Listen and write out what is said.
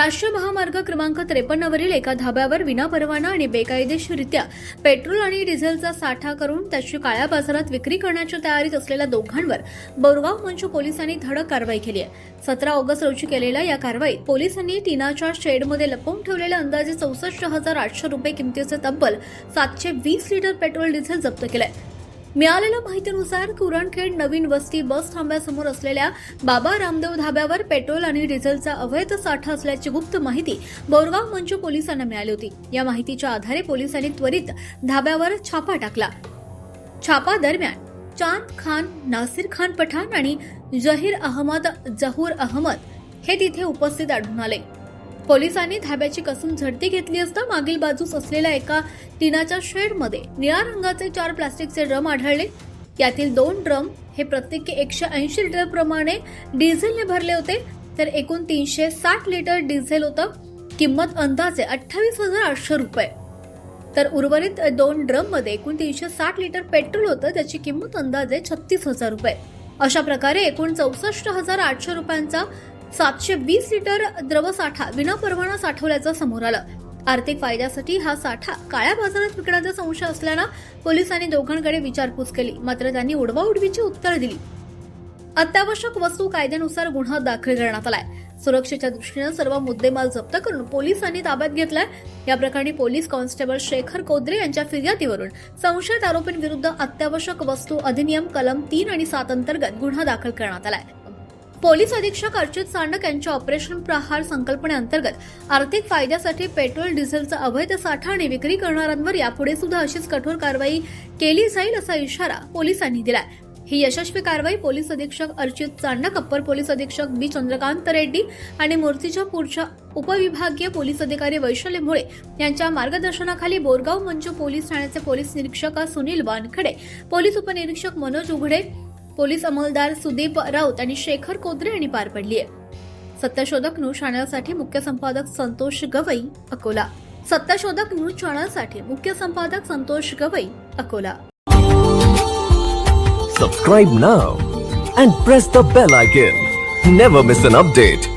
राष्ट्रीय महामार्ग क्रमांक 53 वरील एका धाब्यावर विनापरवाना आणि बेकायदेशीररित्या पेट्रोल आणि डिझेलचा साठा करून त्याची काळ्या बाजारात विक्री करण्याच्या तयारीत असलेल्या दोघांवर बोरगाव मंचू पोलिसांनी धडक कारवाई केली आहे। 17 ऑगस्ट रोजी केलेल्या या कारवाईत पोलिसांनी टिनाच्या शेडमध्ये लपवून ठेवलेले अंदाजे 64,800 रुपये किमतीचे तब्बल 720 लिटर पेट्रोल डिझेल जप्त केले। मिळालेल्या माहितीनुसार कुरणखेड नवीन वस्ती बस थांब्यासमोर असलेल्या बाबा रामदेव धाब्यावर पेट्रोल आणि डिझेलचा अवैध साठा असल्याची गुप्त माहिती बोरगाव मंचू पोलिसांना मिळाली होती। या माहितीच्या आधारे पोलिसांनी त्वरित धाब्यावर छापा टाकला। छापा दरम्यान चांद खान, नासिर खान पठाण आणि जहूर अहमद हे तिथे उपस्थित आढळून आले। पोलिसांनी धाब्याची कसून झडती घेतली असता मागील बाजूस असलेल्या एका टिनाच्या शेडमध्ये निळ्या रंगाचे 4 प्लास्टिकचे ड्रम आढळले। यातील 2 ड्रम हे प्रत्येकी 180 लिटर प्रमाणे डिझेलने भरले होते, तर एकूण 360 लिटर डिझेल होतं। किंमत अंदाजे 28,800 रुपये, तर उर्वरित 2 ड्रम मध्ये एकूण 360 लिटर पेट्रोल होतं, त्याची किंमत अंदाजे 36,000 रुपये। अशा प्रकारे एकूण 64,800 रुपयांचा 720 लिटर द्रवसाठा विनापरवाना साठवल्याचं समोर आलं। आर्थिक फायद्यासाठी हा साठा काळ्या बाजारात विकण्याचा संशय असल्यानं पोलिसांनी दोघांकडे विचारपूस केली, मात्र त्यांनी उडवाउडवीची उत्तर दिली। अत्यावश्यक वस्तू कायद्यानुसार गुन्हा दाखल करण्यात आलाय। सुरक्षेच्या दृष्टीने सर्व मुद्देमाल जप्त करून पोलिसांनी ताब्यात घेतलाय। या प्रकरणी पोलीस कॉन्स्टेबल शेखर कोद्रे यांच्या फिर्यादीवरून संशयित आरोपींविरुद्ध अत्यावश्यक वस्तू अधिनियम कलम 3 आणि 7 अंतर्गत गुन्हा दाखल करण्यात आलाय। पोलीस अधीक्षक अर्चित सांडक यांच्या ऑपरेशन प्रहार संकल्पनेअंतर्गत आर्थिक फायद्यासाठी पेट्रोल डिझेलचा अवैध साठा आणि विक्री करणाऱ्यांवर यापुढे सुद्धा अशीच कठोर कारवाई केली जाईल असा इशारा पोलिसांनी दिलाय। ही यशस्वी कारवाई पोलीस अधीक्षक अर्चित सांडक, अप्पर पोलीस अधीक्षक बी चंद्रकांत रेड्डी आणि मूर्तिजापूरच्या उपविभागीय पोलीस अधिकारी वैशाली मुळे यांच्या मार्गदर्शनाखाली बोरगाव मंचू पोलीस ठाण्याचे पोलीस निरीक्षक सुनील वानखडे, पोलीस उपनिरीक्षक मनोज उघडे, पोलीस अंमलदार सुदीप राऊत आणि शेखर कोद्रे यांनी पार पडली आहे। सत्यशोधक न्यूज चॅनलसाठी मुख्य संपादक संतोष गवई, अकोला। सत्यशोधक न्यूज चॅनलसाठी मुख्य संपादक Santosh Gavai, Akola. Subscribe now and press the bell icon. Never miss an update.